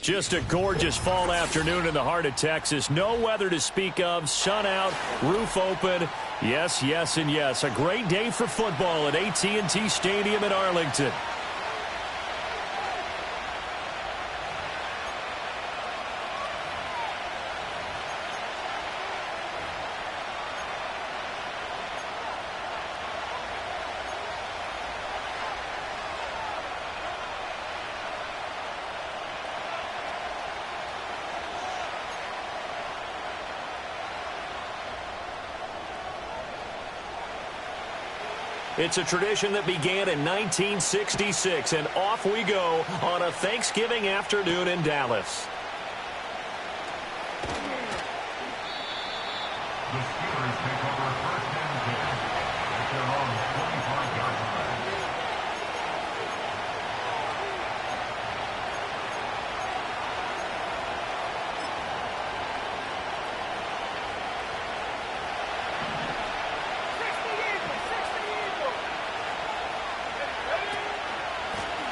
Just a gorgeous fall afternoon in the heart of Texas. No weather to speak of. Sun out, roof open. Yes, yes, and yes. A great day for football at AT&T Stadium in Arlington. It's a tradition that began in 1966, and off we go on a Thanksgiving afternoon in Dallas. The Steelers take over first and 10 at their own 25-yard line.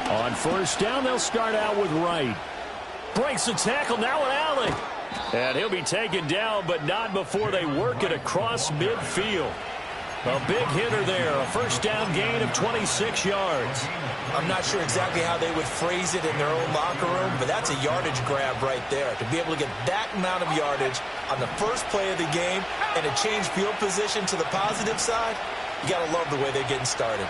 On first down, they'll start out with Wright. Breaks the tackle, now an alley. And he'll be taken down, but not before they work it across midfield. A big hitter there, a first down gain of 26 yards. I'm not sure exactly how they would phrase it in their own locker room, but that's a yardage grab right there. To be able to get that amount of yardage on the first play of the game and a change field position to the positive side, you got to love the way they're getting started.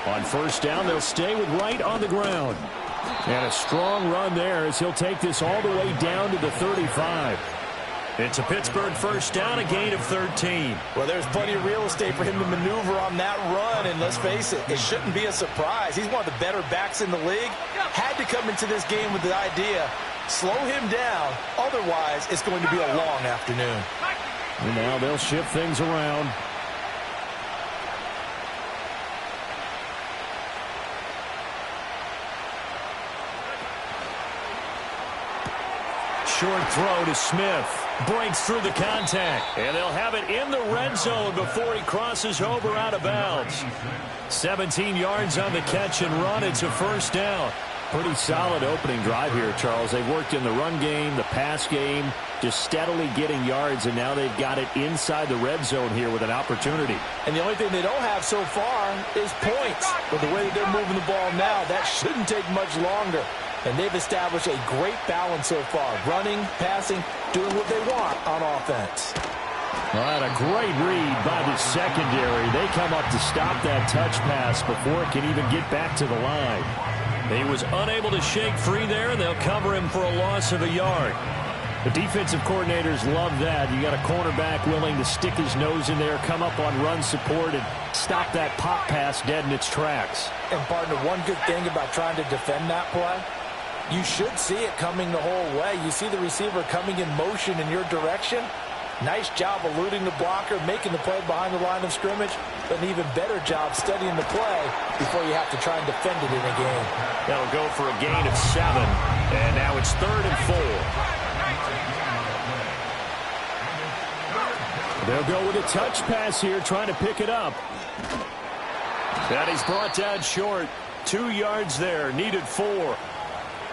On first down, they'll stay with Wright on the ground. And a strong run there as he'll take this all the way down to the 35. It's a Pittsburgh first down, a gain of 13. Well, there's plenty of real estate for him to maneuver on that run, and let's face it, it shouldn't be a surprise. He's one of the better backs in the league. Had to come into this game with the idea, slow him down, otherwise it's going to be a long afternoon. And now they'll shift things around. Short throw to Smith. Breaks through the contact. And they'll have it in the red zone before he crosses over out of bounds. 17 yards on the catch and run. It's a first down. Pretty solid opening drive here, Charles. They've worked in the run game, the pass game, just steadily getting yards, and now they've got it inside the red zone here with an opportunity. And the only thing they don't have so far is points. But the way that they're moving the ball now, that shouldn't take much longer. And they've established a great balance so far. Running, passing, doing what they want on offense. All right, a great read by the secondary. They come up to stop that touch pass before it can even get back to the line. He was unable to shake free there, and they'll cover him for a loss of a yard. The defensive coordinators love that. You got a cornerback willing to stick his nose in there, come up on run support, and stop that pop pass dead in its tracks. And, partner, one good thing about trying to defend that play, you should see it coming the whole way. You see the receiver coming in motion in your direction. Nice job eluding the blocker, making the play behind the line of scrimmage, but an even better job studying the play before you have to try and defend it in a game. That'll go for a gain of 7, and now it's 3rd and 4. They'll go with a touch pass here, trying to pick it up. And he's brought down short. 2 yards there, needed 4.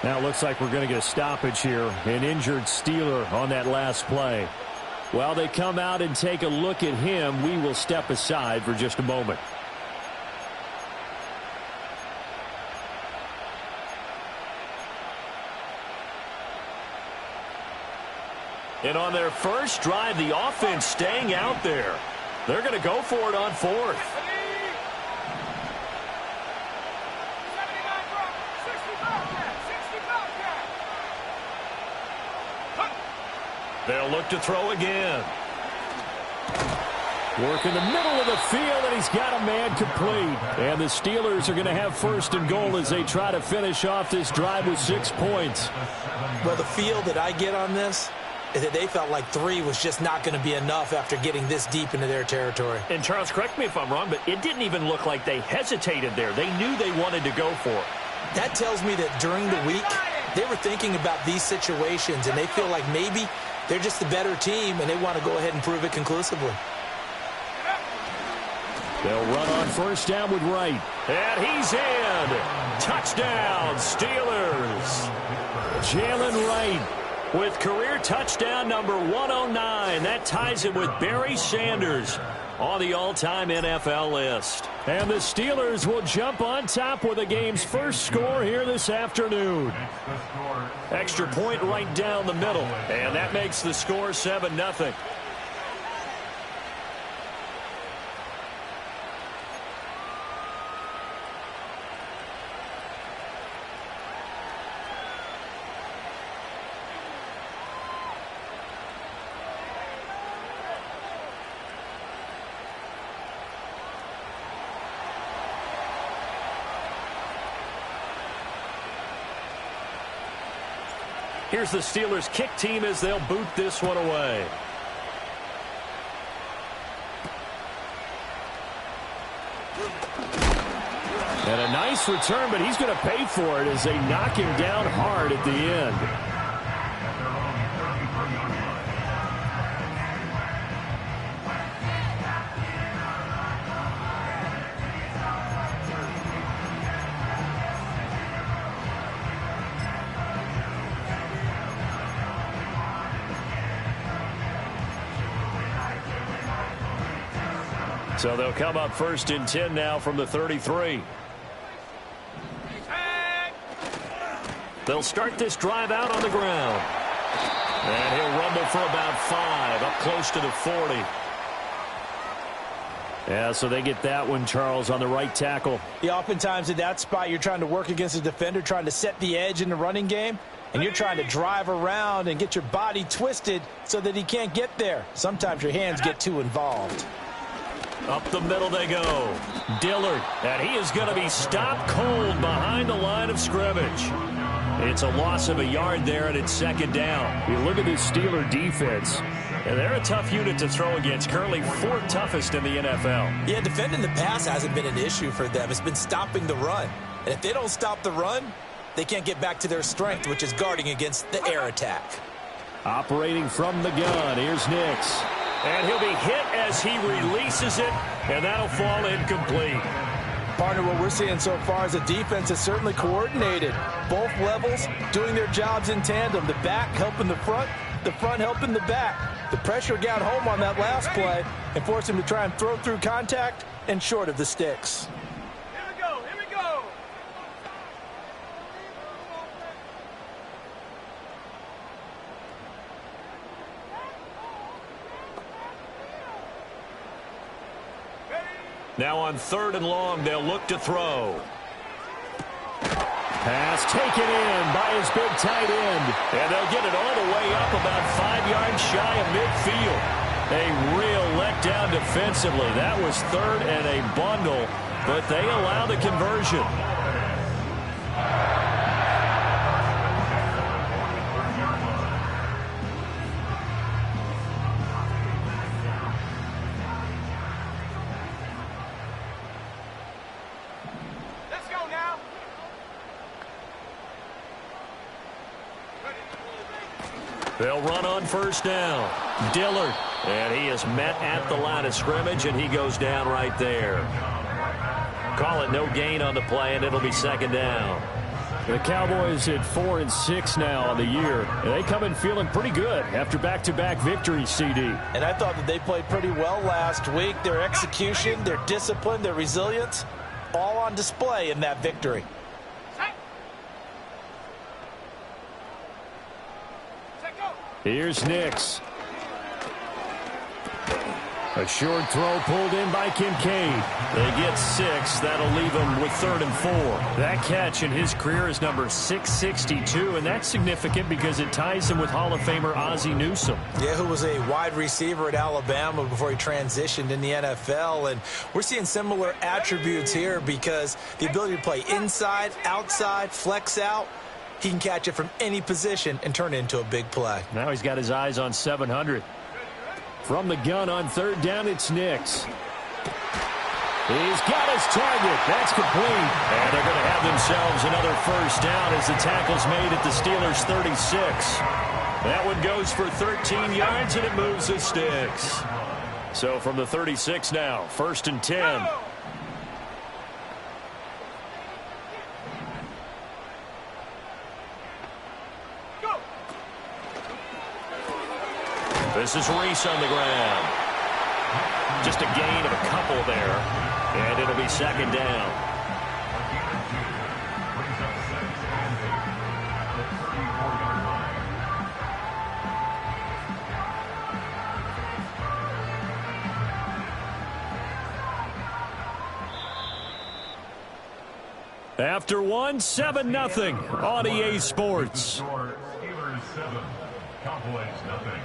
Now it looks like we're going to get a stoppage here. An injured Steeler on that last play. While they come out and take a look at him, we will step aside for just a moment. And on their first drive, the offense staying out there. They're going to go for it on 4th. They'll look to throw again. Work in the middle of the field, and he's got a man complete. And the Steelers are going to have 1st and goal as they try to finish off this drive with 6 points. Well, the feel that I get on this is that they felt like 3 was just not going to be enough after getting this deep into their territory. And, Charles, correct me if I'm wrong, but it didn't even look like they hesitated there. They knew they wanted to go for it. That tells me that during the week, they were thinking about these situations, and they feel like maybe they're just the better team, and they want to go ahead and prove it conclusively. They'll run on first down with Wright. And he's in. Touchdown, Steelers. Jalen Wright with career touchdown number 109. That ties him with Barry Sanders on the all-time NFL list. And the Steelers will jump on top with the game's first score here this afternoon. Extra point right down the middle. And that makes the score 7-0. Here's the Steelers kick team as they'll boot this one away. And a nice return, but he's going to pay for it as they knock him down hard at the end. So they'll come up first and 10 now from the 33. They'll start this drive out on the ground. And he'll rumble for about 5, up close to the 40. Yeah, so they get that one, Charles, on the right tackle. Yeah, oftentimes in that spot, you're trying to work against a defender, trying to set the edge in the running game, and you're trying to drive around and get your body twisted so that he can't get there. Sometimes your hands get too involved. Up the middle they go. Dillard, and he is going to be stopped cold behind the line of scrimmage. It's a loss of a yard there, and it's second down. You look at this Steeler defense, and they're a tough unit to throw against, currently 4th toughest in the NFL. Yeah, defending the pass hasn't been an issue for them. It's been stopping the run. And if they don't stop the run, they can't get back to their strength, which is guarding against the air attack. Operating from the gun, here's Nix. And he'll be hit as he releases it, and that'll fall incomplete. Partner, what we're seeing so far is a defense is certainly coordinated. Both levels doing their jobs in tandem. The back helping the front helping the back. The pressure got home on that last play and forced him to try and throw through contact and short of the sticks. Here we go. Now on 3rd and long, they'll look to throw. Pass taken in by his big tight end. And they'll get it all the way up about 5 yards shy of midfield. A real letdown defensively. That was 3rd and a bundle, but they allow the conversion. They'll run on first down. Dillard. And he is met at the line of scrimmage, and he goes down right there. Call it no gain on the play, and it'll be second down. The Cowboys at 4-6 now on the year. And they come in feeling pretty good after back-to-back victories, CD. And I thought that they played pretty well last week. Their execution, their discipline, their resilience, all on display in that victory. Here's Nix. A short throw pulled in by Kincaid. They get 6. That'll leave them with 3rd and 4. That catch in his career is number 662, and that's significant because it ties him with Hall of Famer Ozzie Newsome. Yeah, who was a wide receiver at Alabama before he transitioned in the NFL. And we're seeing similar attributes here because the ability to play inside, outside, flex out. He can catch it from any position and turn it into a big play. Now he's got his eyes on 700. From the gun on 3rd down, it's Nix. He's got his target. That's complete. And they're going to have themselves another first down as the tackle's made at the Steelers' 36. That one goes for 13 yards, and it moves the sticks. So from the 36 now, 1st and 10. Go! Go! This is Reese on the ground. Just a gain of a couple there, and it'll be 2nd down. Brings up 6th and 8 at the 34-yard line. After one, 7-0 on EA Sports. Score, Steelers 7, Cowboys nothing.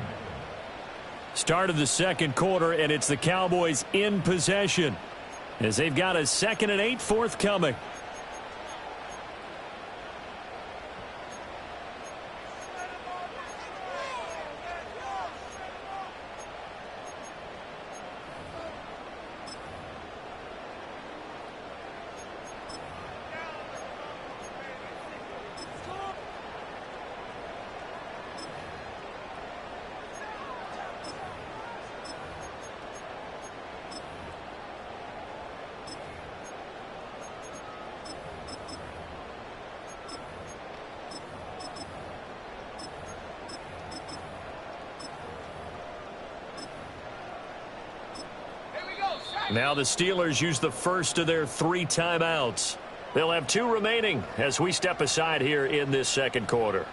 Start of the 2nd quarter, and it's the Cowboys in possession as they've got a 2nd and 8 forthcoming. Now the Steelers use the first of their 3 timeouts. They'll have 2 remaining as we step aside here in this 2nd quarter.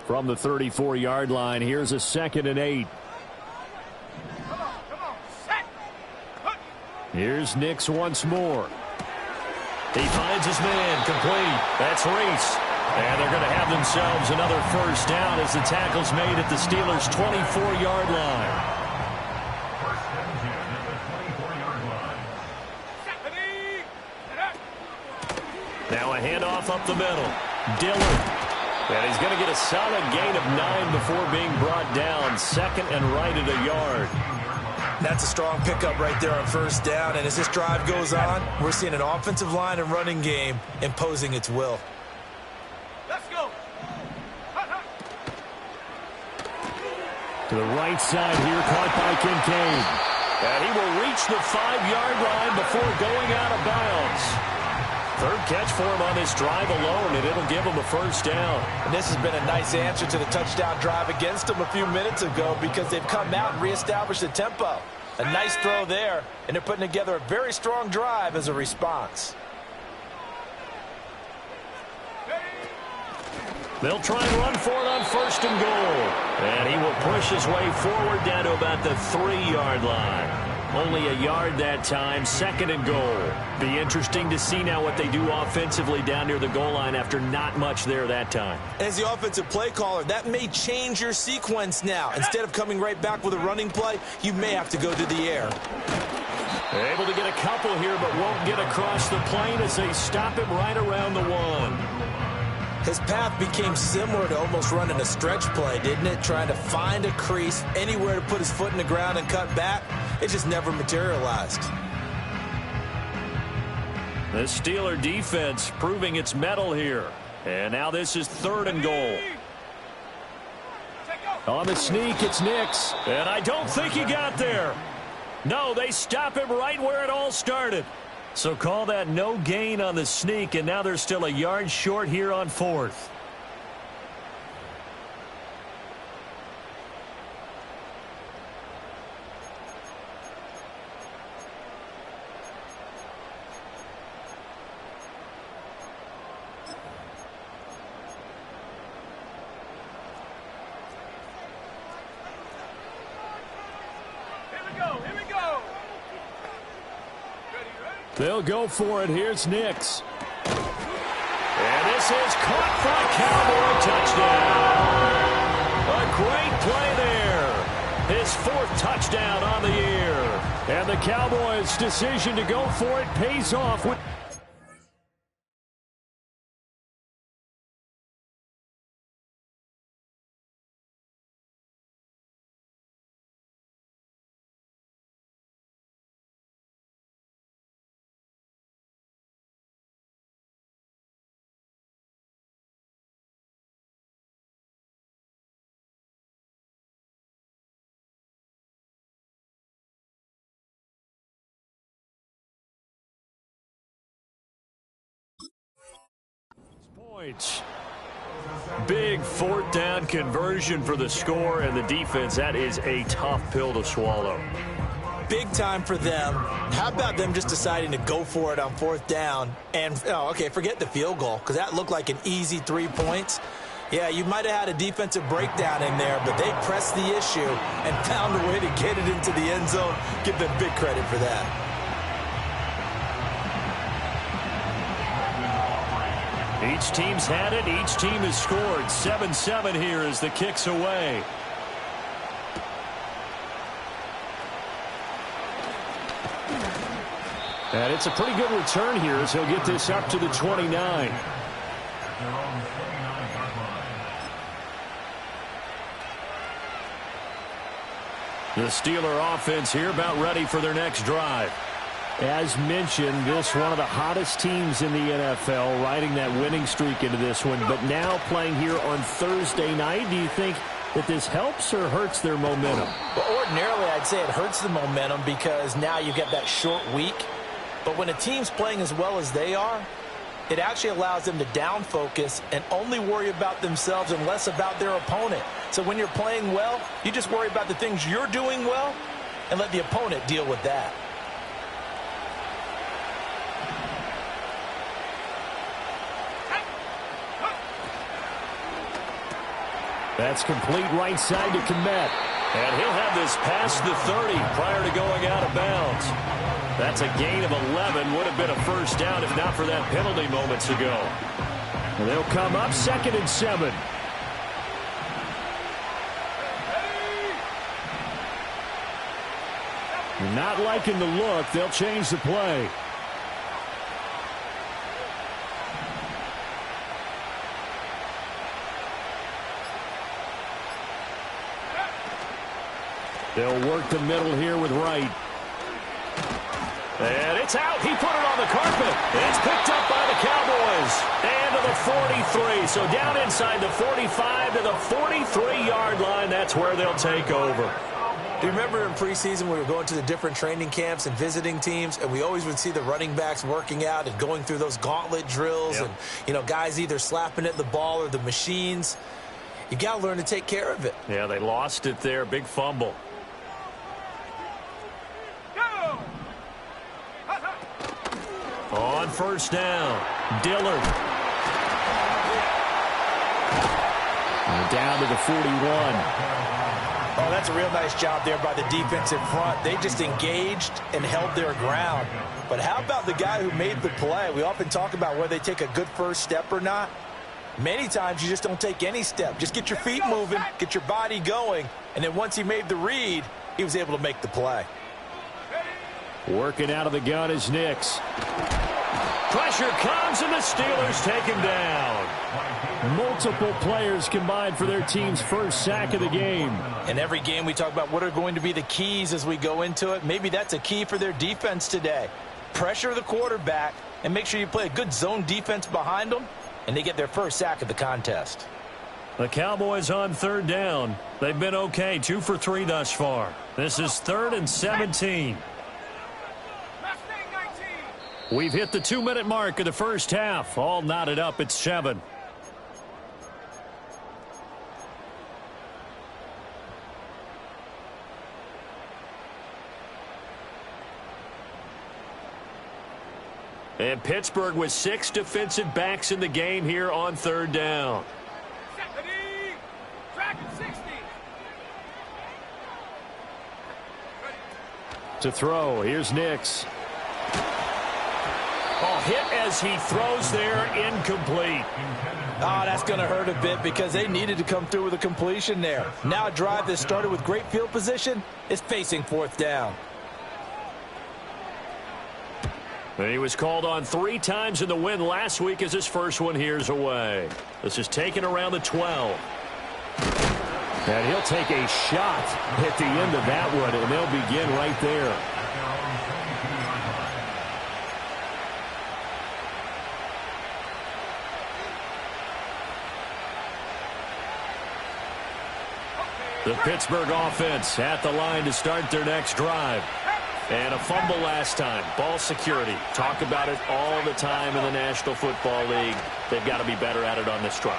From the 34-yard line, here's a 2nd and 8. Come on, set! Here's Nix once more. He finds his man, complete. That's Reese. And they're going to have themselves another 1st down as the tackle's made at the Steelers' 24-yard line. 1st and 10 at the 24-yard line. Now a handoff up the middle. Dillard. And he's going to get a solid gain of 9 before being brought down. 2nd and right at a yard. That's a strong pickup right there on 1st down, and as this drive goes on, we're seeing an offensive line and running game imposing its will. Let's go! To the right side here, caught by Kincaid. And he will reach the 5-yard line before going out of bounds. 3rd catch for him on this drive alone, and it'll give him a 1st down. And this has been a nice answer to the touchdown drive against them a few minutes ago because they've come out and reestablished the tempo. A nice throw there, and they're putting together a very strong drive as a response. They'll try and run for it on 1st and goal. And he will push his way forward down to about the 3-yard line. Only a yard that time, 2nd and goal. Be interesting to see now what they do offensively down near the goal line after not much there that time. As the offensive play caller, that may change your sequence now. Instead of coming right back with a running play, you may have to go to the air. Able to get a couple here, but won't get across the plane as they stop him right around the 1. His path became similar to almost running a stretch play, didn't it? Trying to find a crease, anywhere to put his foot in the ground and cut back. It just never materialized. The Steeler defense proving its mettle here. And now this is 3rd and goal. On the sneak, it's Nix. And I don't think he got there. No, they stop him right where it all started. So call that no gain on the sneak, and now they're still a yard short here on 4th. Here we go! They'll go for it. Here's Nix. And this is caught for a Cowboy touchdown. A great play there. His 4th touchdown on the year. And the Cowboys' decision to go for it pays off with Points. Big fourth down conversion for the score, and the defense, that is a tough pill to swallow. Big time for them. How about them just deciding to go for it on fourth down? And, forget the field goal, because that looked like an easy 3 points. Yeah, you might have had a defensive breakdown in there, but they pressed the issue and found a way to get it into the end zone. Give them big credit for that. Each team's had it. Each team has scored. 7-7 here as the kick's away. And it's a pretty good return here as he'll get this up to the 29. The Steeler offense here about ready for their next drive. As mentioned, this one of the hottest teams in the NFL, riding that winning streak into this one, but now playing here on Thursday night. Do you think that this helps or hurts their momentum? Well, ordinarily, I'd say it hurts the momentum because now you get that short week. But when a team's playing as well as they are, it actually allows them to down focus and only worry about themselves and less about their opponent. So when you're playing well, you just worry about the things you're doing well and let the opponent deal with that. That's complete right side to Kmet. And he'll have this past the 30 prior to going out of bounds. That's a gain of 11. Would have been a first down if not for that penalty moments ago. And they'll come up 2nd and 7. Not liking the look. They'll change the play. They'll work the middle here with Wright. And it's out. He put it on the carpet. It's picked up by the Cowboys. And to the 43. So down inside the 45 to the 43-yard line. That's where they'll take over. Do you remember in preseason we were going to the different training camps and visiting teams, and we always would see the running backs working out and going through those gauntlet drills, yep. And, guys either slapping at the ball or the machines. You got to learn to take care of it. Yeah, they lost it there. Big fumble. On first down, Dillard. And down to the 41. Oh, that's a real nice job there by the defense in front. They just engaged and held their ground. But how about the guy who made the play? We often talk about whether they take a good first step or not. Many times you just don't take any step. Just get your feet moving, get your body going, and then once he made the read, he was able to make the play. Working out of the gun is Nix. Pressure comes, and the Steelers take him down. Multiple players combined for their team's first sack of the game. In every game we talk about what are going to be the keys as we go into it. Maybe that's a key for their defense today. Pressure the quarterback and make sure you play a good zone defense behind them, and they get their first sack of the contest. The Cowboys on third down. They've been okay, 2 for 3 thus far. This is 3rd and 17. We've hit the 2-minute mark of the first half. All knotted up at 7. And Pittsburgh with 6 defensive backs in the game here on third down. To throw, here's Nix. Oh, hit as he throws there, incomplete. Oh, that's going to hurt a bit because they needed to come through with a completion there. Now a drive that started with great field position is facing 4th down. And he was called on 3 times in the win last week as his first one here's away. This is taken around the 12. And he'll take a shot at the end of that one, and they'll begin right there. The Pittsburgh offense at the line to start their next drive. And a fumble last time. Ball security. Talk about it all the time in the National Football League. They've got to be better at it on this drive.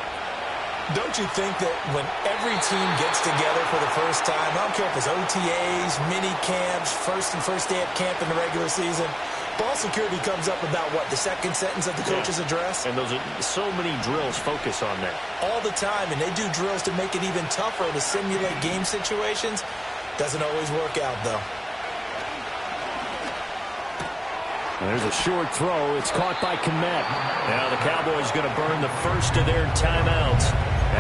Don't you think that when every team gets together for the first time, I don't care if it's OTAs, mini camps, first day of camp in the regular season, ball security comes up about, what, the second sentence of the coach's address? And those are so many drills focus on that. All the time, and they do drills to make it even tougher to simulate game situations. Doesn't always work out, though. There's a short throw. It's caught by Kmet. Now the Cowboys going to burn the first of their timeouts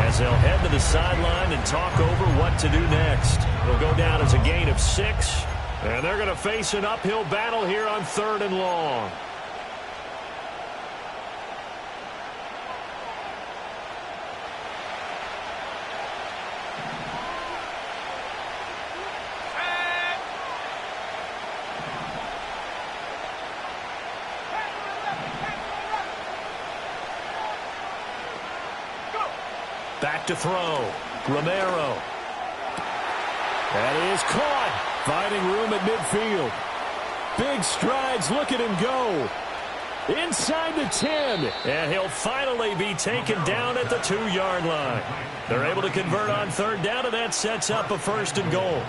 as they'll head to the sideline and talk over what to do next. It'll go down as a gain of 6, and they're going to face an uphill battle here on 3rd and long. Back to throw. Romero. That is caught. Finding room at midfield. Big strides. Look at him go. Inside the 10. And he'll finally be taken down at the 2-yard line. They're able to convert on 3rd down, and that sets up a 1st and goal.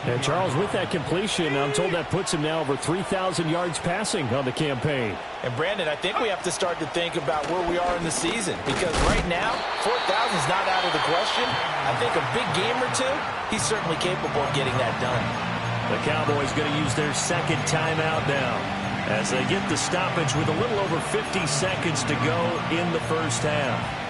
And Charles, with that completion, I'm told that puts him now over 3,000 yards passing on the campaign. And Brandon, I think we have to start to think about where we are in the season, because right now, 4,000 is not out of the question. I think a big game or two, he's certainly capable of getting that done. The Cowboys going to use their 2nd timeout now as they get the stoppage with a little over 50 seconds to go in the first half.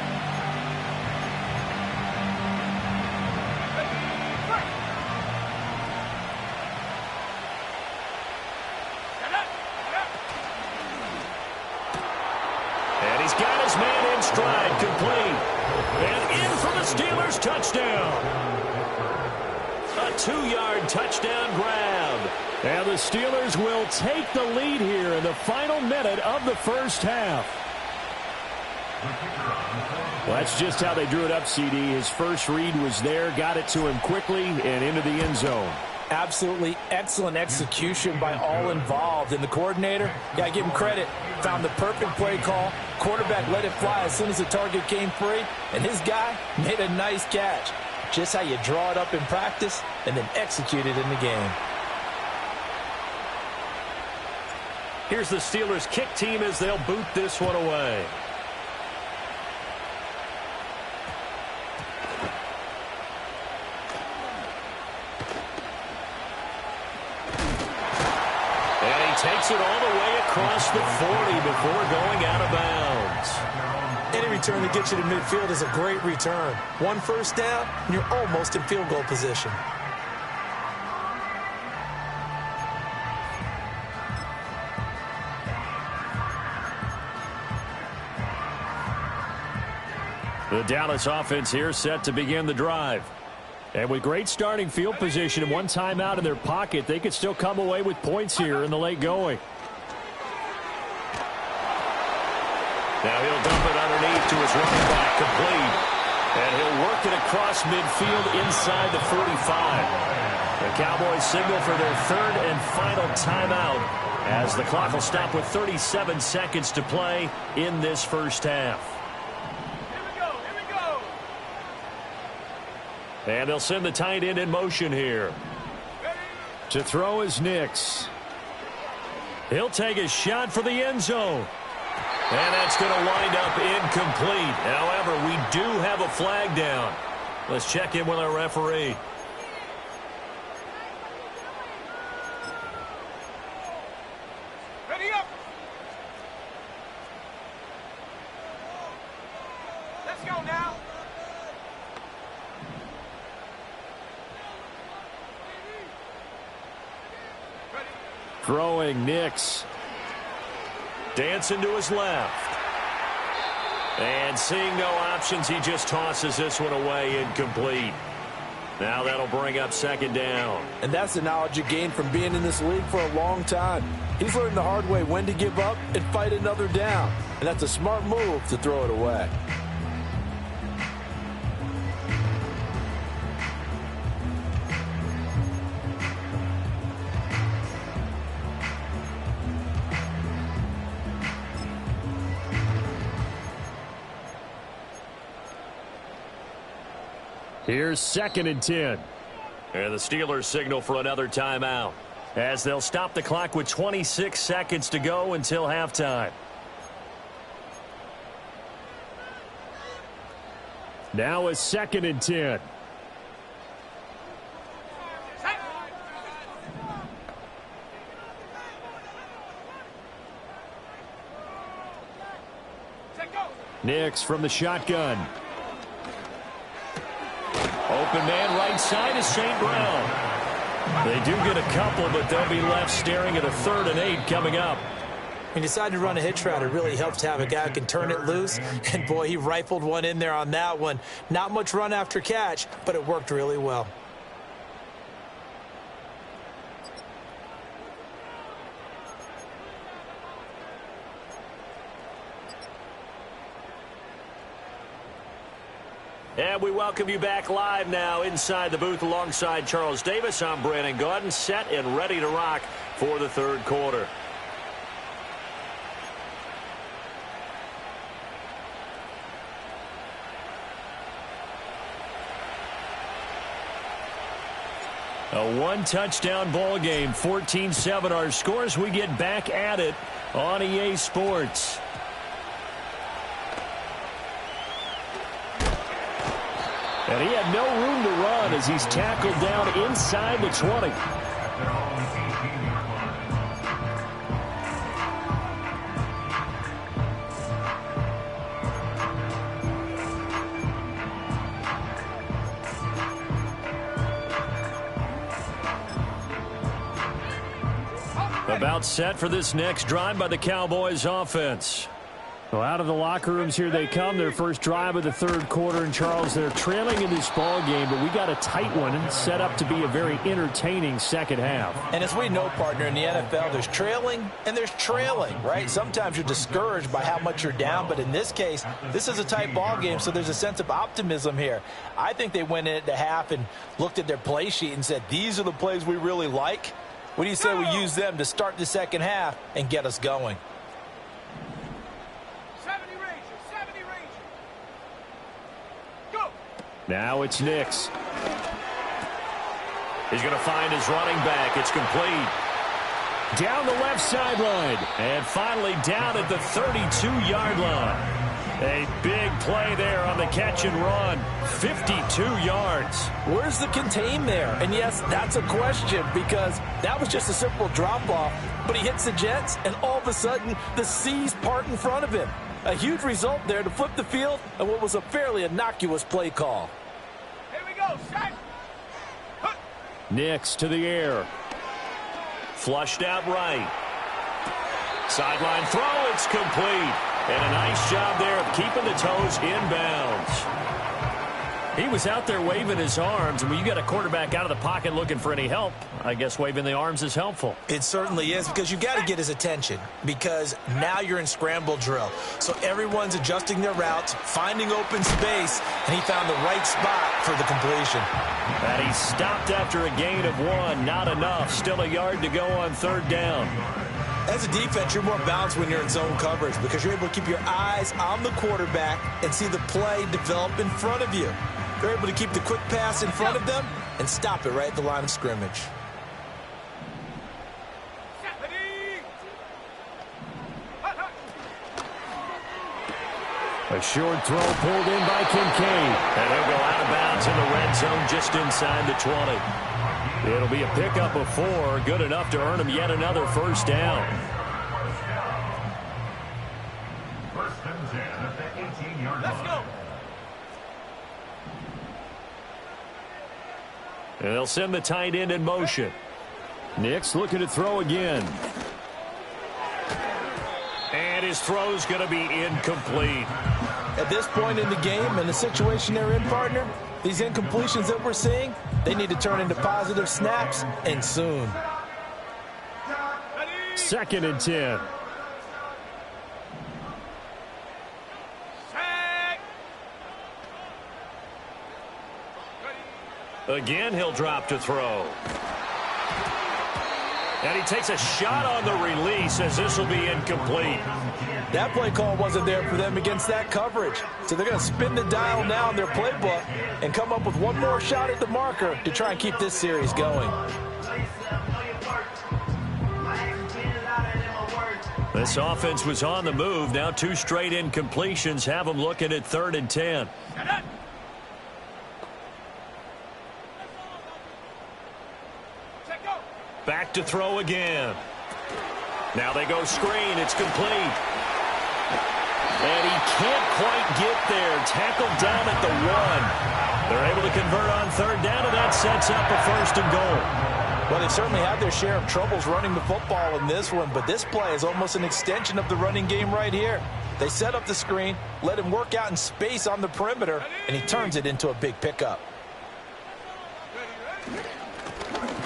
And he's got his man in stride, complete. And in for the Steelers, touchdown. A 2-yard touchdown grab. And the Steelers will take the lead here in the final minute of the first half. Well, that's just how they drew it up, CD. His first read was there, got it to him quickly, and into the end zone. Absolutely excellent execution by all involved. And the coordinator, yeah, give him credit, found the perfect play call. Quarterback let it fly as soon as the target came free, and his guy made a nice catch. Just how you draw it up in practice and then execute it in the game. Here's the Steelers kick team as they'll boot this one away. And he takes it all the way across the 40 before going out of bounds. Any return that gets you to midfield is a great return. 1 first down, and you're almost in field goal position. The Dallas offense here set to begin the drive. And with great starting field position and 1 timeout in their pocket, they could still come away with points here in the late going. Now he'll dump it underneath to his running back, complete. And he'll work it across midfield inside the 45. The Cowboys signal for their 3rd and final timeout as the clock will stop with 37 seconds to play in this first half. And they'll send the tight end in motion here. To throw is Nix. He'll take a shot for the end zone. And that's going to wind up incomplete. However, we do have a flag down. Let's check in with our referee. Ready up. Let's go now. Throwing Nix. Dancing to his left. And seeing no options, he just tosses this one away, incomplete. Now that'll bring up 2nd down. And that's the knowledge you gain from being in this league for a long time. He's learned the hard way when to give up and fight another down. And that's a smart move to throw it away. Here's 2nd and 10. And the Steelers signal for another timeout, as they'll stop the clock with 26 seconds to go until halftime. Now it's 2nd and 10. Nix from the shotgun. Open man right side is St. Brown. They do get a couple, but they'll be left staring at a 3rd and 8 coming up. He decided to run a hitch route. It really helps to have a guy who can turn it loose. And, boy, he rifled one in there on that one. Not much run after catch, but it worked really well. And we welcome you back live now inside the booth alongside Charles Davis. I'm Brandon Gaudin, set and ready to rock for the 3rd quarter. A one-touchdown ball game, 14-7 our scores. We get back at it on EA Sports. And he had no room to run as he's tackled down inside the 20. About set for this next drive by the Cowboys offense. Well, out of the locker rooms here they come. Their first drive of the 3rd quarter. And, Charles, they're trailing in this ball game, but we got a tight one and set up to be a very entertaining second half. And as we know, partner, in the NFL, there's trailing and there's trailing, right? Sometimes you're discouraged by how much you're down, but in this case, this is a tight ball game, so there's a sense of optimism here. I think they went in at the half and looked at their play sheet and said, these are the plays we really like. What do you say we use them to start the second half and get us going? Now it's Nix. He's going to find his running back. It's complete. Down the left sideline. And finally down at the 32-yard line. A big play there on the catch and run. 52 yards. Where's the contain there? And, yes, that's a question because that was just a simple drop-off. But he hits the Jets, and all of a sudden the seas part in front of him. A huge result there to flip the field and what was a fairly innocuous play call. Here we go, set. Nix to the air. Flushed out right. Sideline throw, it's complete. And a nice job there of keeping the toes inbounds. He was out there waving his arms, and when you got a quarterback out of the pocket looking for any help, I guess waving the arms is helpful. It certainly is, because you got to get his attention, because now you're in scramble drill. So everyone's adjusting their routes, finding open space, and he found the right spot for the completion. And he stopped after a gain of 1. Not enough. Still a yard to go on 3rd down. As a defense, you're more balanced when you're in zone coverage because you're able to keep your eyes on the quarterback and see the play develop in front of you. They're able to keep the quick pass in front of them and stop it right at the line of scrimmage. A short throw pulled in by Kincaid. And he'll go out of bounds in the red zone just inside the 20. It'll be a pickup of 4, good enough to earn him yet another 1st down. First and 10 at the 18-yard line. Let's go. And they'll send the tight end in motion. Nix looking to throw again. And his throw's going to be incomplete. At this point in the game and the situation they're in, partner, these incompletions that we're seeing, they need to turn into positive snaps, and soon. 2nd and 10. Again, he'll drop to throw. And he takes a shot on the release as this will be incomplete. That play call wasn't there for them against that coverage. So they're going to spin the dial now in their playbook and come up with one more shot at the marker to try and keep this series going. This offense was on the move. Now 2 straight incompletions have them looking at 3rd and 10. Back to throw again. Now they go screen. It's complete. And he can't quite get there. Tackled down at the 1. They're able to convert on 3rd down, and that sets up a 1st and goal. Well, they've certainly had their share of troubles running the football in this one, but this play is almost an extension of the running game right here. They set up the screen, let him work out in space on the perimeter, and he turns it into a big pickup.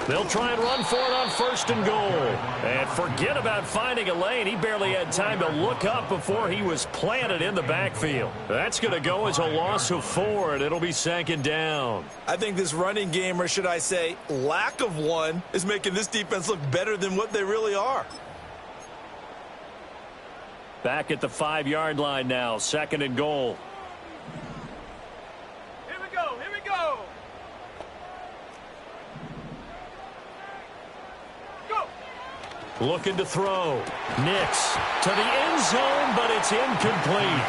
They'll try and run for it on 1st and goal. And forget about finding a lane. He barely had time to look up before he was planted in the backfield. That's going to go as a loss of 4, and it'll be 2nd down. I think this running game, or should I say lack of one, is making this defense look better than what they really are. Back at the 5-yard line now, 2nd and goal. Here we go. Here we go. Looking to throw. Nix to the end zone, but it's incomplete.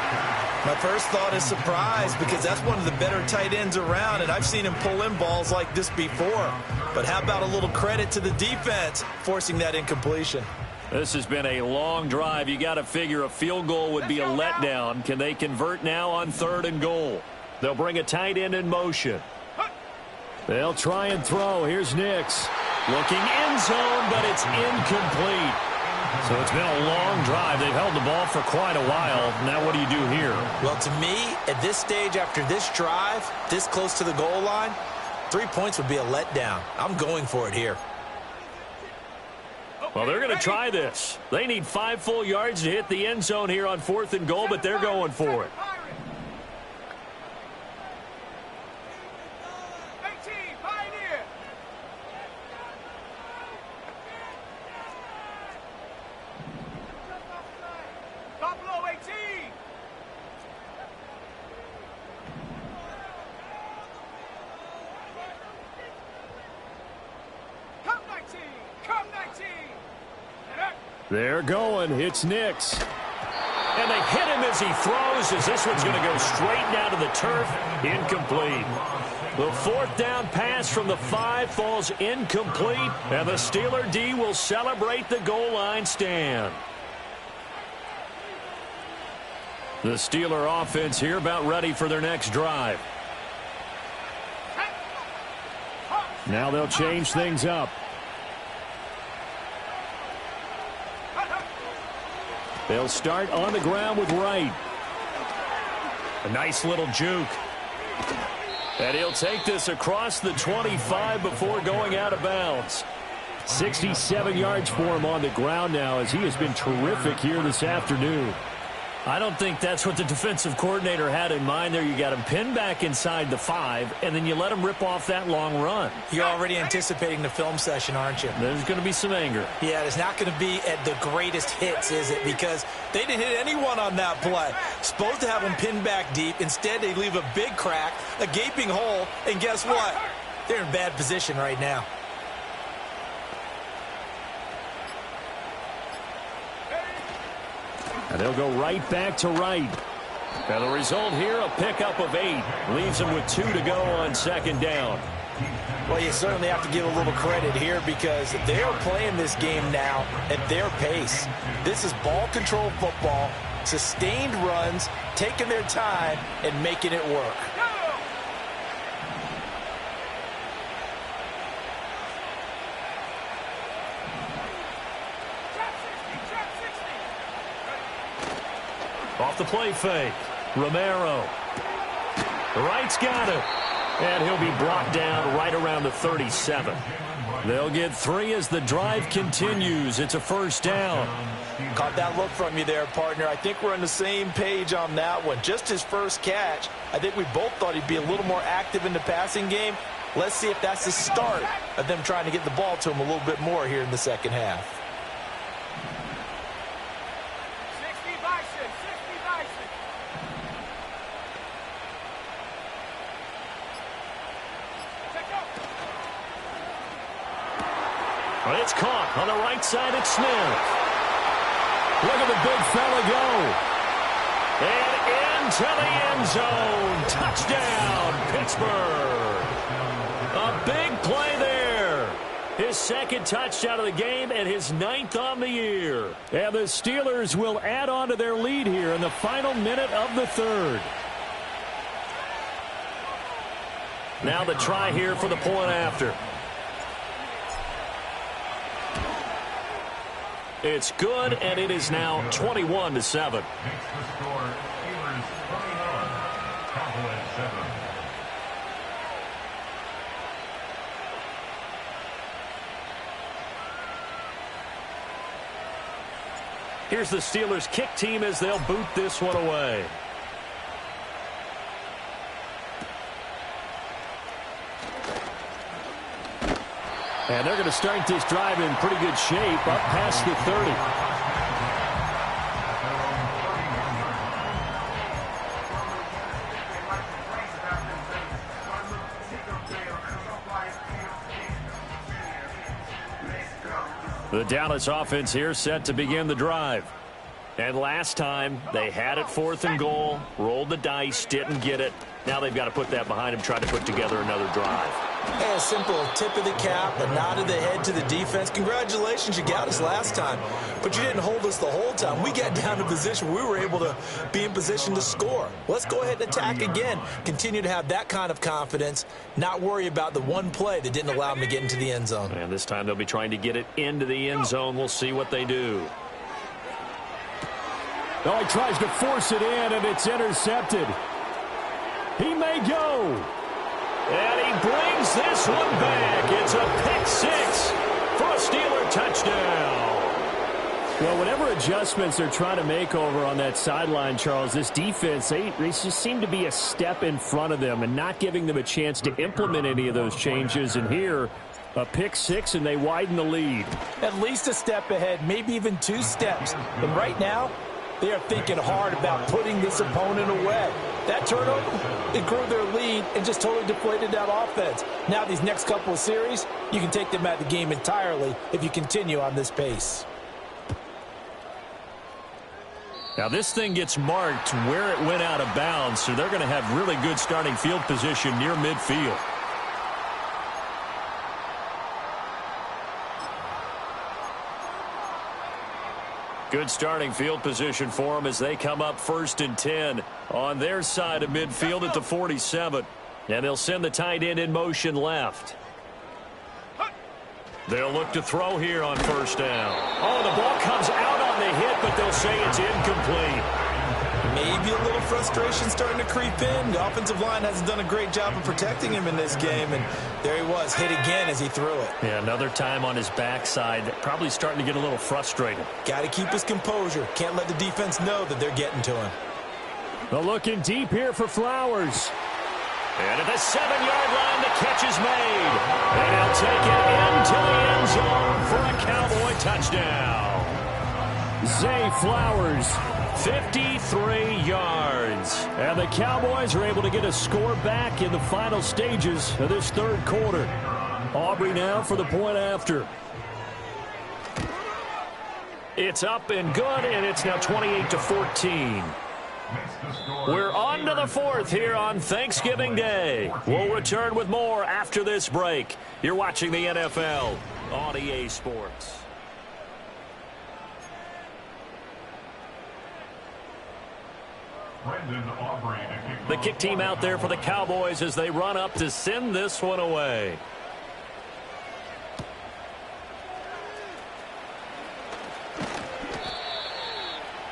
My first thought is surprise, because that's one of the better tight ends around, and I've seen him pull in balls like this before. But how about a little credit to the defense forcing that incompletion? This has been a long drive. You got to figure a field goal would be a letdown. Can they convert now on 3rd and goal? They'll bring a tight end in motion. They'll try and throw. Here's Nix. Looking end zone, but it's incomplete. So it's been a long drive. They've held the ball for quite a while. Now what do you do here? Well, to me, at this stage after this drive, this close to the goal line, 3 points would be a letdown. I'm going for it here. Well, they're going to try this. They need 5 full yards to hit the end zone here on 4th and goal, but they're going for it. 18, Pioneer. Buffalo 18. Come 19. Come 19. They're going. It's Nix. And they hit him as he throws, as this one's going to go straight down to the turf. Incomplete. The 4th down pass from the 5 falls incomplete, and the Steeler D will celebrate the goal line stand. The Steeler offense here about ready for their next drive. Now they'll change things up. They'll start on the ground with Wright. A nice little juke. And he'll take this across the 25 before going out of bounds. 67 yards for him on the ground now, as he has been terrific here this afternoon. I don't think that's what the defensive coordinator had in mind there. You got him pinned back inside the 5, and then you let him rip off that long run. You're already anticipating the film session, aren't you? There's going to be some anger. Yeah, it's not going to be at the greatest hits, is it? Because they didn't hit anyone on that play. Supposed to have them pinned back deep. Instead, they leave a big crack, a gaping hole, and guess what? They're in bad position right now. And they'll go right back to Wright. And the result here, a pickup of 8. Leaves them with 2 to go on 2nd down. Well, you certainly have to give a little credit here because they are playing this game now at their pace. This is ball control football, sustained runs, taking their time, and making it work. Off the play fake. Romero. Wright's got it. And he'll be brought down right around the 37. They'll get 3 as the drive continues. It's a 1st down. Caught that look from you there, partner. I think we're on the same page on that one. Just his first catch. I think we both thought he'd be a little more active in the passing game. Let's see if that's the start of them trying to get the ball to him a little bit more here in the second half. 60 Bison, 60 Bison. Take off. Well, it's caught on the right side. It's Smith. Look at the big fella go. And into the end zone. Touchdown, Pittsburgh. A big play there. His second touchdown of the game and his 9th on the year. And the Steelers will add on to their lead here in the final minute of the third. Now the try here for the point after. It's good, and it is now 21-7. Makes the score Steelers 21, Cowboys 7. Here's the Steelers kick team as they'll boot this one away. And they're going to start this drive in pretty good shape up past the 30. The Dallas offense here set to begin the drive. And last time, they had it 4th and goal, rolled the dice, didn't get it. Now they've got to put that behind them, try to put together another drive. Hey, a simple tip of the cap, a nod of the head to the defense. Congratulations, you got us last time. But you didn't hold us the whole time. We got down to position where we were able to be in position to score. Let's go ahead and attack again. Continue to have that kind of confidence, not worry about the one play that didn't allow them to get into the end zone. And this time they'll be trying to get it into the end zone. We'll see what they do. Oh, he tries to force it in, and it's intercepted. He may go. And he brings this one back. It's a pick six for a Steeler touchdown. Well, whatever adjustments they're trying to make over on that sideline, Charles, this defense, they just seem to be a step in front of them and not giving them a chance to implement any of those changes. And here, a pick six, and they widen the lead. At least a step ahead, maybe even 2 steps. And right now, they are thinking hard about putting this opponent away. That turnover, it grew their lead and just totally deflated that offense. Now these next couple of series, you can take them out of the game entirely if you continue on this pace. Now this thing gets marked where it went out of bounds, so they're going to have really good starting field position near midfield. Good starting field position for them as they come up 1st and 10 on their side of midfield at the 47. And they'll send the tight end in motion left. They'll look to throw here on 1st down. Oh, the ball comes out on the hit, but they'll say it's incomplete. Maybe a little frustration starting to creep in. The offensive line hasn't done a great job of protecting him in this game, and there he was, hit again as he threw it. Yeah, another time on his backside, probably starting to get a little frustrated. Got to keep his composure. Can't let the defense know that they're getting to him. Well, looking deep here for Flowers. And at the 7-yard line, the catch is made. And he'll take it into the end zone for a Cowboy touchdown. Zay Flowers, 53 yards. And the Cowboys are able to get a score back in the final stages of this 3rd quarter. Aubrey now for the point after. It's up and good, and it's now 28-14. We're on to the 4th here on Thanksgiving Day. We'll return with more after this break. You're watching the NFL on EA Sports. The kick team out there for the Cowboys as they run up to send this one away.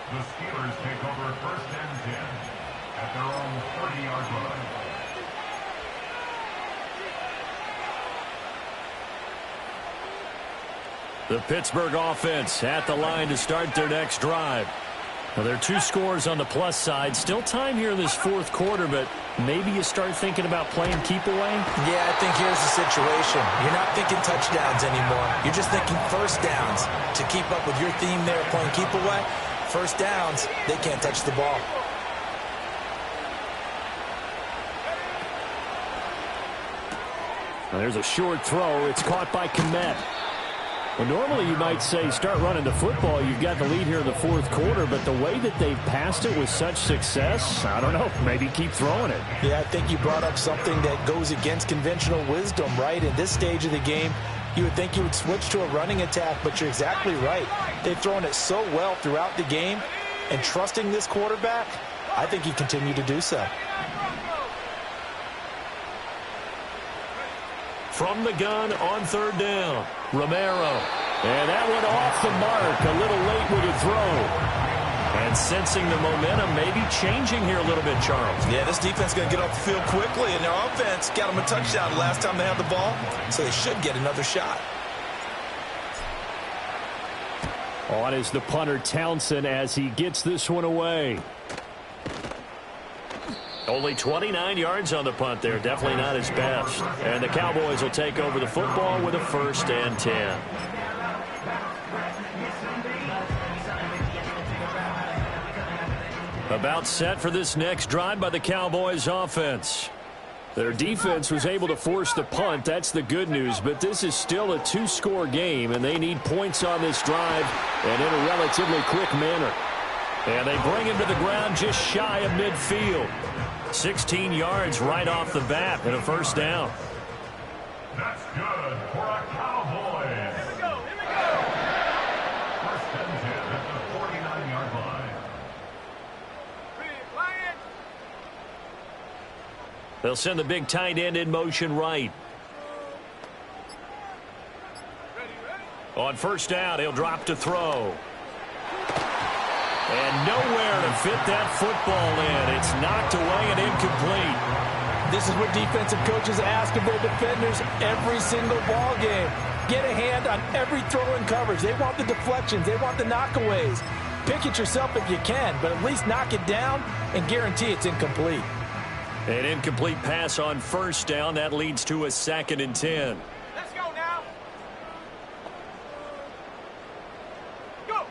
The Steelers take over 1st and 10 at their own 30-yard line. The Pittsburgh offense at the line to start their next drive. Well, there are 2 scores on the plus side. Still time here in this fourth quarter, but maybe you start thinking about playing keep away? Yeah, I think here's the situation. You're not thinking touchdowns anymore. You're just thinking first downs. To keep up with your theme there, playing keep away, first downs, they can't touch the ball. Well, there's a short throw. It's caught by Kmet. Well, normally you might say start running the football. You've got the lead here in the fourth quarter, but the way that they've passed it with such success, I don't know, maybe keep throwing it. Yeah, I think you brought up something that goes against conventional wisdom, right? In this stage of the game, you would think you would switch to a running attack, but you're exactly right. They've thrown it so well throughout the game, and trusting this quarterback, I think you continue to do so. From the gun on third down, Romero. And that went off the mark. A little late with a throw. And sensing the momentum maybe changing here a little bit, Charles. Yeah, this defense is going to get off the field quickly, and their offense got them a touchdown last time they had the ball, so they should get another shot. On is the punter, Townsend, as he gets this one away. Only 29 yards on the punt there. Definitely not his best. And the Cowboys will take over the football with a 1st and 10. About set for this next drive by the Cowboys offense. Their defense was able to force the punt. That's the good news. But this is still a 2-score game, and they need points on this drive and in a relatively quick manner. And they bring him to the ground just shy of midfield. 16 yards right off the bat and a 1st down. That's good for a Cowboy. Here we go. 1st and 10 at the 49-yard line. They'll send the big tight end in motion right. On 1st down, he'll drop to throw. And nowhere to fit that football in. It's knocked away and incomplete. This is what defensive coaches ask of their defenders every single ball game. Get a hand on every throw in coverage. They want the deflections. They want the knockaways. Pick it yourself if you can, but at least knock it down and guarantee it's incomplete. An incomplete pass on 1st down. That leads to a 2nd and 10. Let's go now. Go.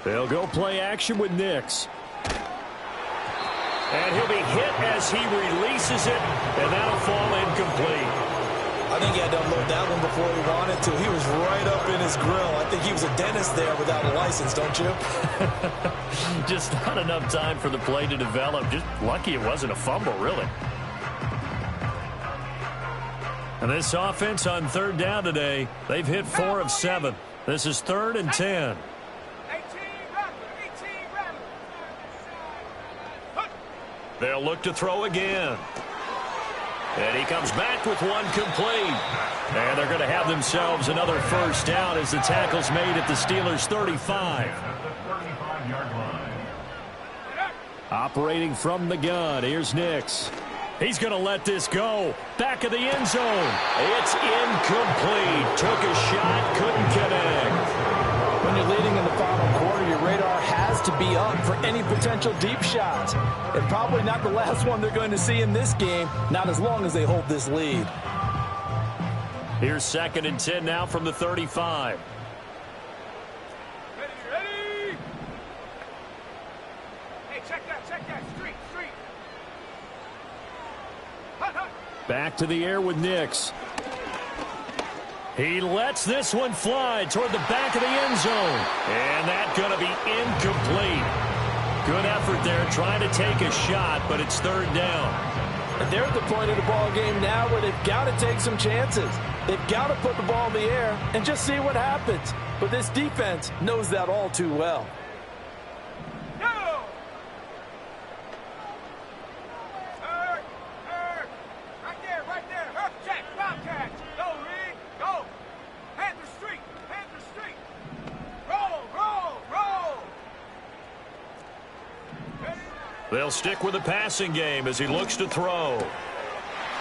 They'll go play action with Nix. And he'll be hit as he releases it, and that'll fall incomplete. I think he had to unload that one before he wanted to. He was right up in his grill. I think he was a dentist there without a license, don't you? Just not enough time for the play to develop. Just lucky it wasn't a fumble, really. And this offense on 3rd down today, they've hit 4 of 7. This is 3rd and 10. 18 rather. They'll look to throw again. And he comes back with one complete. And they're going to have themselves another 1st down as the tackle's made at the Steelers' 35. Operating from the gun, here's Nix. He's going to let this go. Back of the end zone. It's incomplete. Took a shot, couldn't connect. When you're leading in the final quarter, your radar has to be up for any potential deep shots. And probably not the last one they're going to see in this game, not as long as they hold this lead. Here's 2nd and 10 now from the 35. Ready. Hey, check that. Street. Hut. Back to the air with Nix. He lets this one fly toward the back of the end zone. And that's going to be incomplete. Good effort there trying to take a shot, but it's 3rd down. And they're at the point of the ball game now where they've got to take some chances. They've got to put the ball in the air and just see what happens. But this defense knows that all too well. Go. Right there. Hurf check. Bobcat. Go, Reed. Go. Panther Street. Roll. They'll stick with the passing game as he looks to throw.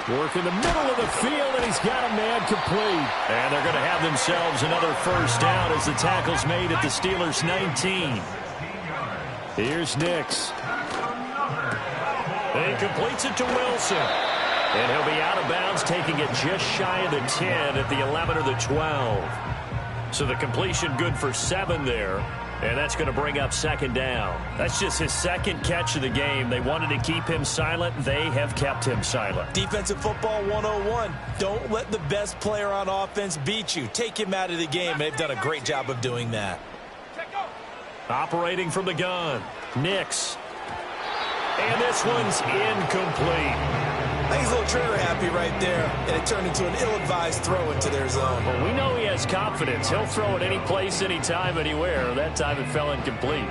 Work in the middle of the field, and he's got a man complete. And they're going to have themselves another 1st down as the tackle's made at the Steelers' 19. Here's Nix. He completes it to Wilson. And he'll be out of bounds, taking it just shy of the 10 at the 11 or the 12. So the completion good for 7 there. And that's going to bring up second down. That's just his second catch of the game. They wanted to keep him silent. They have kept him silent. Defensive football 101. Don't let the best player on offense beat you. Take him out of the game. They've done a great job of doing that. Operating from the gun. Nix. And this one's incomplete. I think he's a little trigger happy right there, and it turned into an ill-advised throw into their zone. Well, we know he has confidence. He'll throw it any place, anytime, anywhere. That time it fell incomplete.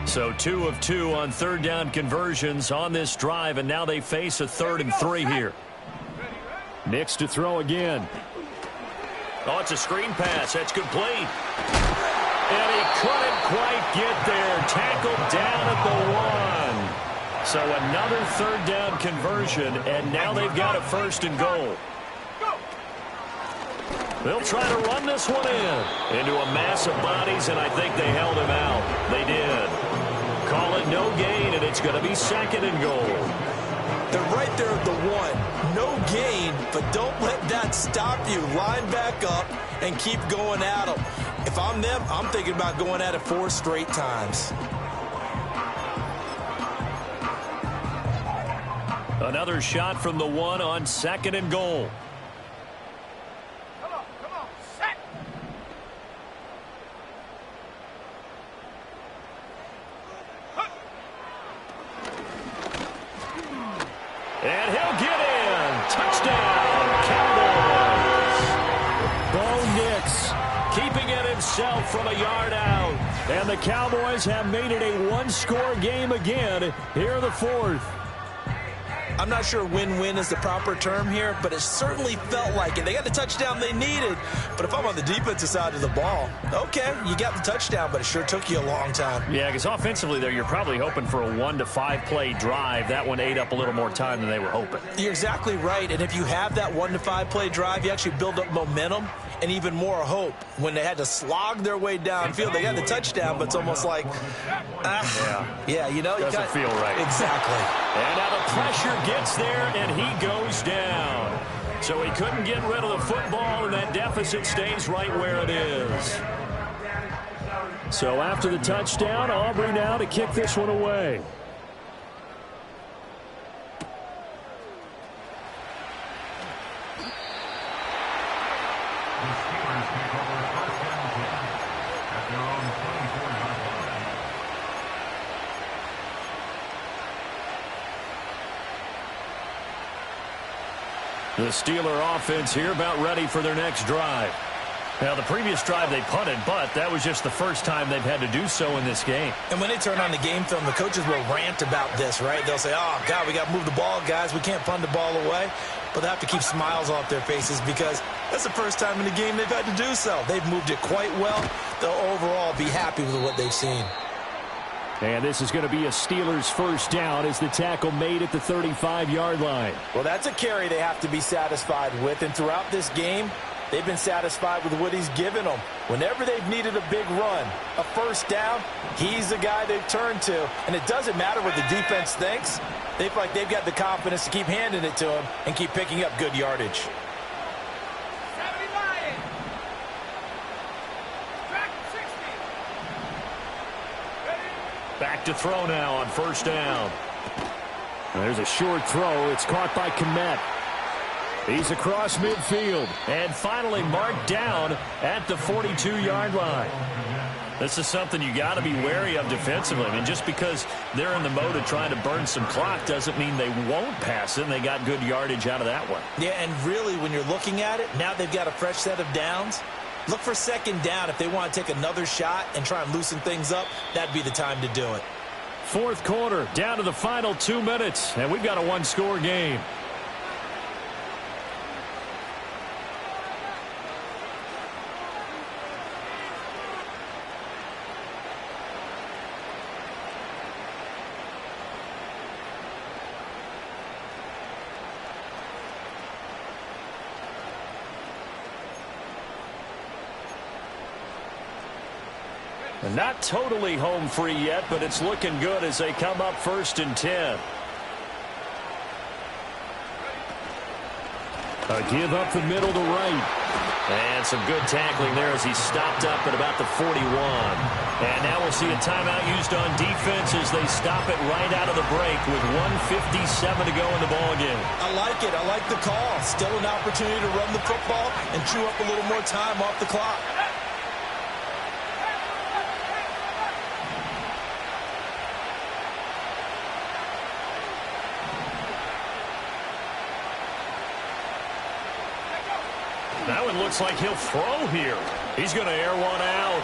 So 2 of 2 on third down conversions on this drive, and now they face a 3rd and 3 here. Nix to throw again. Oh, it's a screen pass. That's complete. And he couldn't quite get there. Tackled down at the 1. So another third down conversion, and now they've got a 1st and goal. They'll try to run this one into a mass of bodies, and I think they held him out. They did. Call it no gain, and it's going to be 2nd and goal. They're right there at the 1. No gain, but don't let that stop you. Line back up and keep going at them. If I'm them, I'm thinking about going at it 4 straight times. Another shot from the 1 on 2nd and goal. Come on, set. And he'll get in. Touchdown, Cowboys. Bo Nix keeping it himself from a yard out. And the Cowboys have made it a 1-score game again here in the 4th. I'm not sure win-win is the proper term here, but it certainly felt like it. They got the touchdown they needed, but if I'm on the defensive side of the ball, okay, you got the touchdown, but it sure took you a long time. Yeah, because offensively there, you're probably hoping for a 1 to 5 play drive. That one ate up a little more time than they were hoping. You're exactly right, and if you have that 1 to 5 play drive, you actually build up momentum and even more hope. When they had to slog their way downfield, they got the touchdown, but it's almost like, you know. Doesn't feel right. Exactly. And now the pressure gets there, and he goes down. So he couldn't get rid of the football, and that deficit stays right where it is. So after the touchdown, Aubrey now to kick this one away. The Steelers take over 1st and 10 at their own 24-yard line. The Steeler offense here about ready for their next drive. Now, the previous drive they punted, but that was just the first time they've had to do so in this game. And when they turn on the game film, the coaches will rant about this, right? They'll say, oh, God, we got to move the ball, guys. We can't punt the ball away. But they have to keep smiles off their faces because that's the first time in the game they've had to do so. They've moved it quite well. They'll overall be happy with what they've seen. And this is going to be a Steelers 1st down as the tackle made at the 35-yard line. Well, that's a carry they have to be satisfied with. And throughout this game, they've been satisfied with what he's given them. Whenever they've needed a big run, a 1st down, he's the guy they've turned to. And it doesn't matter what the defense thinks. They feel like they've got the confidence to keep handing it to him and keep picking up good yardage. 79. Back 60. Ready? Back to throw now on 1st down. There's a short throw. It's caught by Kmet. He's across midfield and finally marked down at the 42-yard line. This is something you got to be wary of defensively. I mean, just because they're in the mode of trying to burn some clock doesn't mean they won't pass it. And they got good yardage out of that one. Yeah, and really, when you're looking at it, now they've got a fresh set of downs. Look for 2nd down. If they want to take another shot and try and loosen things up, that'd be the time to do it. 4th quarter, down to the final 2 minutes, and we've got a 1-score game. And not totally home free yet, but it's looking good as they come up 1st and 10. A give up the middle to right. And some good tackling there as he stopped up at about the 41. And now we'll see a timeout used on defense as they stop it right out of the break with 1:57 to go in the ballgame. I like it. I like the call. Still an opportunity to run the football and chew up a little more time off the clock. Now it looks like he'll throw here. He's going to air one out.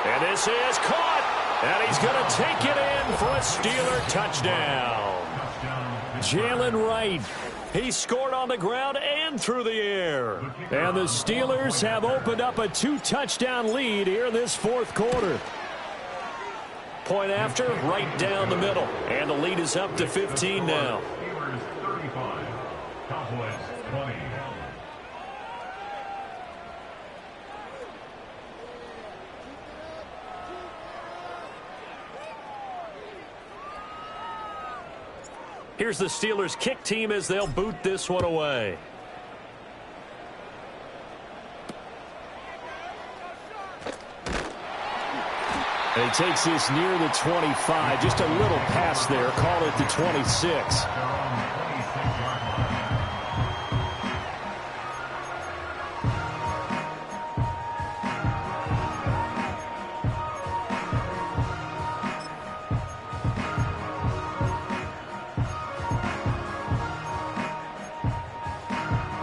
And this is caught. And he's going to take it in for a Steeler touchdown. Jalen Wright. He scored on the ground and through the air. And the Steelers have opened up a 2-touchdown lead here in this 4th quarter. Point after, right down the middle. And the lead is up to 15 now. Steelers 35, Cowboys 20. Here's the Steelers kick team as they'll boot this one away. And he takes this near the 25. Just a little pass there. Call it the 26.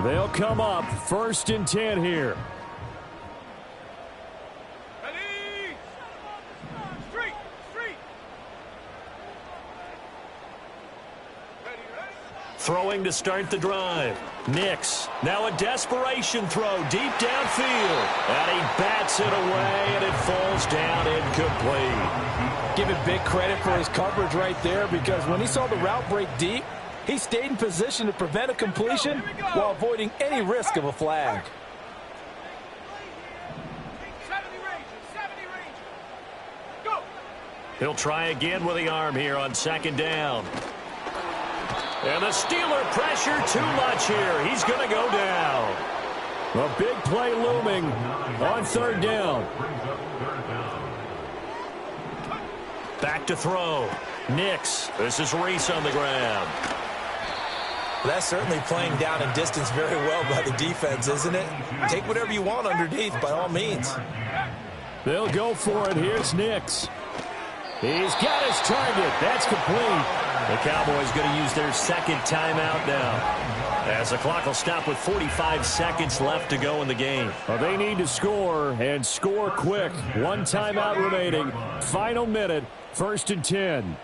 They'll come up 1st and 10 here. Ready? Street! Street! Ready, ready? Throwing to start the drive. Nix. Now a desperation throw deep downfield. And he bats it away, and it falls down incomplete. Give it big credit for his coverage right there, because when he saw the route break deep, he stayed in position to prevent a completion while avoiding any risk of a flag. 70 range. Go! He'll try again with the arm here on 2nd down. And the Steeler pressure too much here. He's going to go down. A big play looming on 3rd down. Back to throw. Nix. This is Reese on the ground. That's certainly playing down and distance very well by the defense, isn't it? Take whatever you want underneath, by all means. They'll go for it. Here's Nix. He's got his target. That's complete. The Cowboys going to use their 2nd timeout now, as the clock will stop with 45 seconds left to go in the game. Well, they need to score, and score quick. 1 timeout remaining. Final minute. 1st and 10.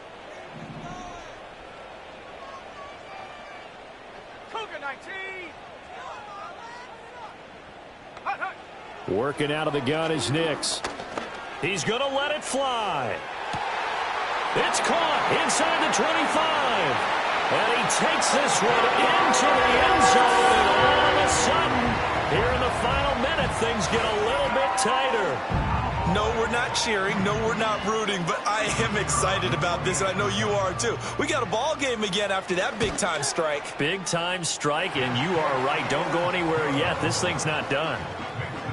Working out of the gun is Nix. He's going to let it fly. It's caught inside the 25. And he takes this one into the end zone. And all of a sudden, here in the final minute, things get a little bit tighter. No, we're not cheering. No, we're not rooting. But I am excited about this, and I know you are too. We got a ball game again after that big-time strike. Big-time strike, and you are right. Don't go anywhere yet. This thing's not done.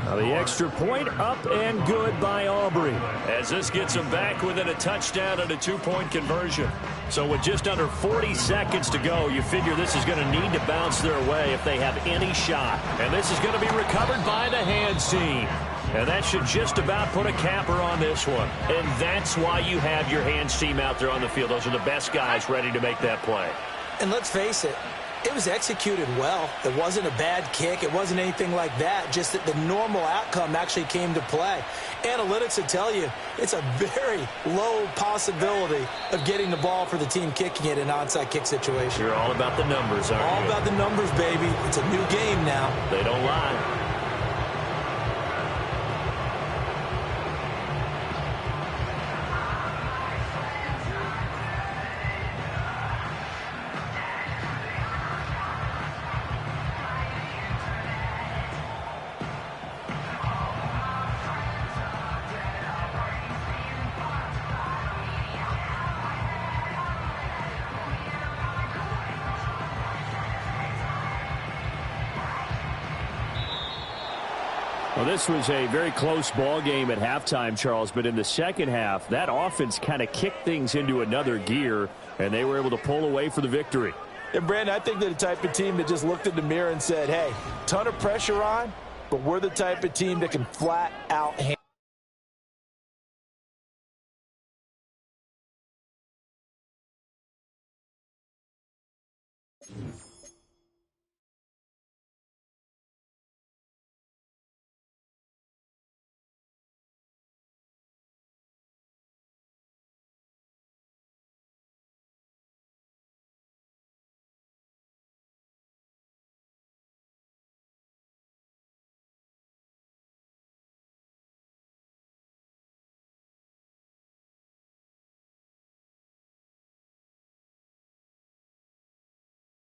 Now the extra point up and good by Aubrey, as this gets them back within a touchdown and a 2-point conversion. So with just under 40 seconds to go, you figure this is going to need to bounce their way if they have any shot. And this is going to be recovered by the hands team. And that should just about put a capper on this one. And that's why you have your hands team out there on the field. Those are the best guys ready to make that play. And let's face it, it was executed well. It wasn't a bad kick. It wasn't anything like that. Just that the normal outcome actually came to play. Analytics will tell you it's a very low possibility of getting the ball for the team kicking it in an onside kick situation. You're all about the numbers, aren't you? All about the numbers, baby. It's a new game now. They don't lie. Well, this was a very close ball game at halftime, Charles, but in the second half, that offense kind of kicked things into another gear, and they were able to pull away for the victory. And, Brandon, I think they're the type of team that just looked in the mirror and said, hey, ton of pressure on, but we're the type of team that can flat out handle